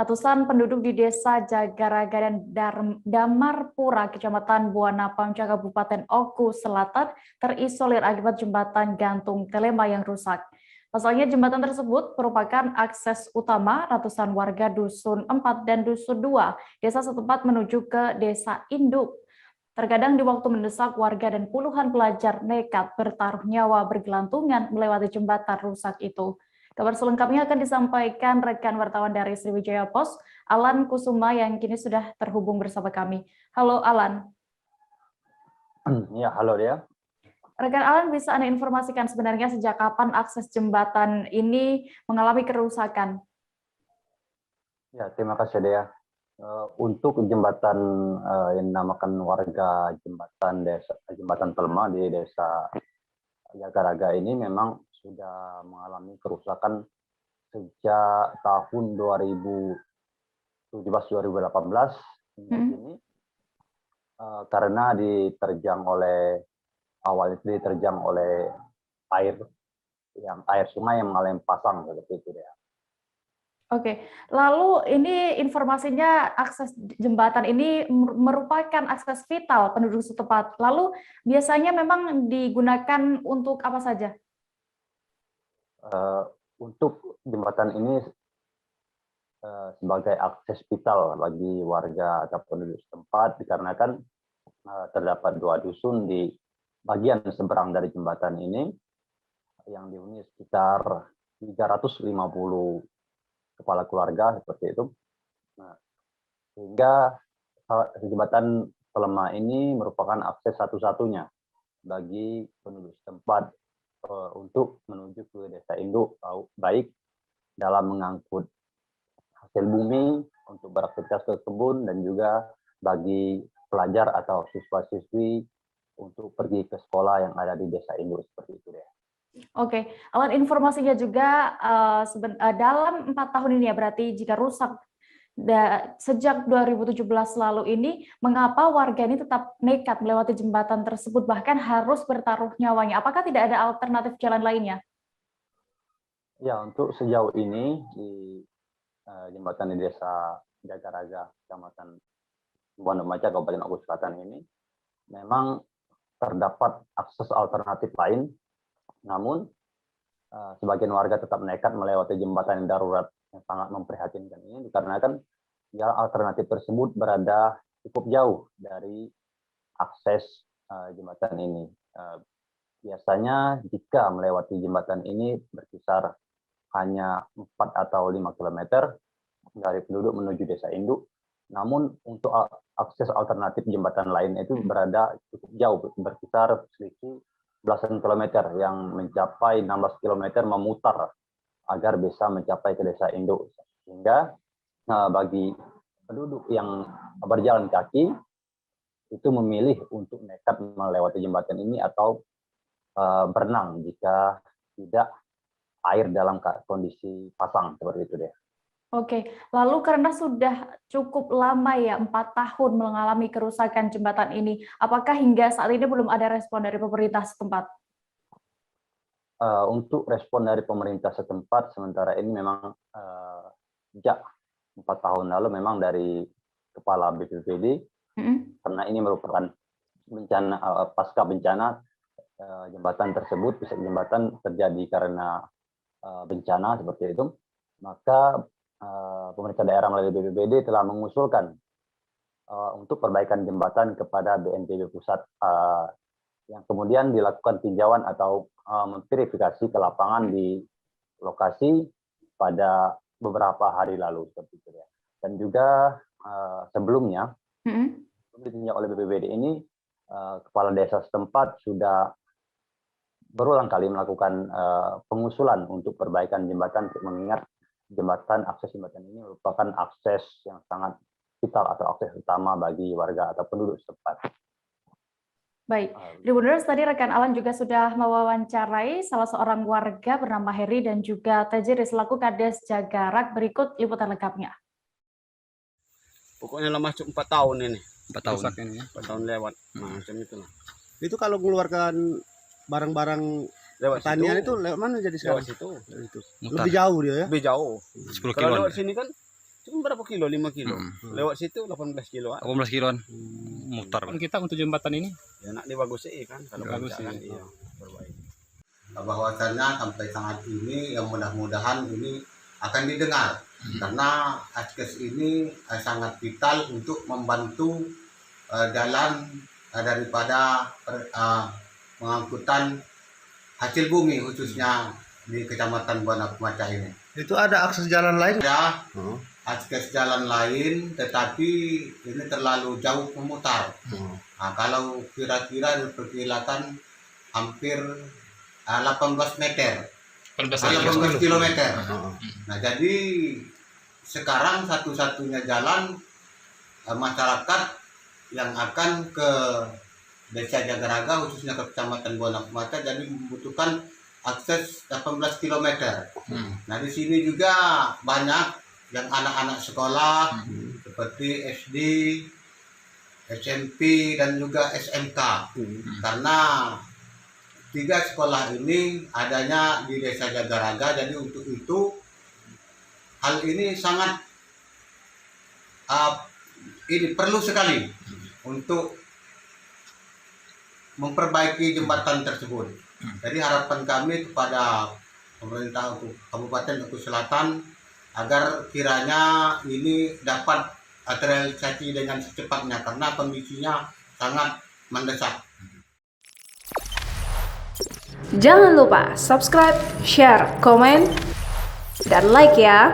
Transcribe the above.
Ratusan penduduk di Desa Jagaraga dan Damarpura, Kecamatan Buana Pamca, Kabupaten Oku Selatan, terisolir akibat jembatan gantung Telema yang rusak. Pasalnya jembatan tersebut merupakan akses utama ratusan warga Dusun 4 dan Dusun 2, desa setempat menuju ke Desa Induk. Terkadang di waktu mendesak, warga dan puluhan pelajar nekat bertaruh nyawa bergelantungan melewati jembatan rusak itu. Kabar selengkapnya akan disampaikan rekan wartawan dari Sriwijaya Post, Alan Kusuma, yang kini sudah terhubung bersama kami. Halo Alan. Ya, halo dia. Rekan Alan, bisa Anda informasikan sebenarnya sejak kapan akses jembatan ini mengalami kerusakan? Ya, terima kasih Dea. Untuk jembatan yang dinamakan warga jembatan Telma di Desa Jagaraga ini memang sudah mengalami kerusakan sejak tahun 2017-2018 hingga kini, karena diterjang oleh air sungai yang mengalami pasang seperti itu ya. Oke, lalu ini informasinya akses jembatan ini merupakan akses vital penduduk setempat. Lalu biasanya memang digunakan untuk apa saja? Untuk jembatan ini sebagai akses vital bagi warga atau penduduk setempat, dikarenakan terdapat 2 dusun di bagian seberang dari jembatan ini yang dihuni sekitar 350 kepala keluarga seperti itu. Nah, sehingga jembatan Telema ini merupakan akses satu-satunya bagi penduduk setempat untuk menuju ke Desa Induk, baik dalam mengangkut hasil bumi untuk beraktivitas ke kebun, dan juga bagi pelajar atau siswa-siswi untuk pergi ke sekolah yang ada di Desa Induk seperti itu ya. Oke, Alan, informasinya juga dalam 4 tahun ini ya, berarti jika rusak sejak 2017 lalu ini, mengapa warga ini tetap nekat melewati jembatan tersebut, bahkan harus bertaruh nyawanya? Apakah tidak ada alternatif jalan lainnya? Ya, untuk sejauh ini di jembatan di Desa Jagaraga, Kecamatan Buana Pamca, Kabupaten Oku Selatan ini, memang terdapat akses alternatif lain. Namun, sebagian warga tetap nekat melewati jembatan yang darurat yang sangat memprihatinkan ini, dikarenakan alternatif tersebut berada cukup jauh dari akses jembatan ini. Biasanya jika melewati jembatan ini berkisar hanya 4 atau 5 km dari penduduk menuju Desa Induk. Namun untuk akses alternatif jembatan lain itu berada cukup jauh, berkisar selisih belasan kilometer, yang mencapai 16 km memutar agar bisa mencapai ke Desa Induk. Sehingga bagi penduduk yang berjalan kaki itu memilih untuk nekat melewati jembatan ini atau berenang jika tidak air dalam kondisi pasang seperti itu deh. Oke, lalu karena sudah cukup lama ya, 4 tahun mengalami kerusakan jembatan ini, apakah hingga saat ini belum ada respon dari pemerintah setempat? Untuk respon dari pemerintah setempat, sementara ini memang sejak 4 tahun lalu memang dari Kepala BPBD, karena ini merupakan bencana, pasca bencana, jembatan tersebut, jembatan terjadi karena bencana seperti itu, maka pemerintah daerah melalui BPBD telah mengusulkan untuk perbaikan jembatan kepada BNPB pusat, yang kemudian dilakukan tinjauan atau memverifikasi ke lapangan di lokasi pada beberapa hari lalu seperti itu ya. Dan juga sebelumnya ditinjau oleh BPBD ini, kepala desa setempat sudah berulang kali melakukan pengusulan untuk perbaikan jembatan, mengingat akses jembatan ini merupakan akses yang sangat vital atau akses utama bagi warga atau penduduk setempat. Baik, Tribuners, tadi rekan Alan juga sudah mewawancarai salah seorang warga bernama Heri dan juga Tejiri selaku Kades Jagarak. Berikut liputan lengkapnya. Pokoknya lama 4 tahun ini. 4 tahun. Ini, 4 tahun lewat. Macam itulah. Itu kalau mengeluarkan barang-barang pertanian itu lewat mana jadi sekarang? Lewat situ. Mutar. Lebih jauh dia ya? Lebih jauh. 10 Kalau kilo. lewat sini kan Cuma berapa kilo? 5 kilo. Hmm. Lewat situ 18 kilo. 18 kiloan mutar. Kan kita untuk jembatan ini Ya nak dibagusin kan kalau Bagus, kan ya. iya perbaiki. Bahwasannya sampai saat ini yang mudah-mudahan ini akan didengar karena Askes ini sangat vital untuk membantu jalan daripada pengangkutan hasil bumi khususnya di Kecamatan Buana Pemaca ini. Itu ada akses jalan lain? Ada akses jalan lain, tetapi ini terlalu jauh memutar. Nah, kalau kira-kira diperkirakan hampir 18 meter, 18 kilometer. Nah, jadi sekarang satu-satunya jalan masyarakat yang akan ke Desa Jagaraga khususnya ke Kecamatan Buana Pemaca jadi membutuhkan akses 18 km. Nah, di sini juga banyak yang anak-anak sekolah seperti SD, SMP dan juga SMK. Karena 3 sekolah ini adanya di Desa Jagaraga, jadi untuk itu hal ini sangat ini perlu sekali untuk memperbaiki jembatan tersebut. Jadi harapan kami kepada pemerintah Kabupaten Oku Selatan agar kiranya ini dapat terrealisasi dengan secepatnya karena kondisinya sangat mendesak. Jangan lupa subscribe, share, komen, dan like ya.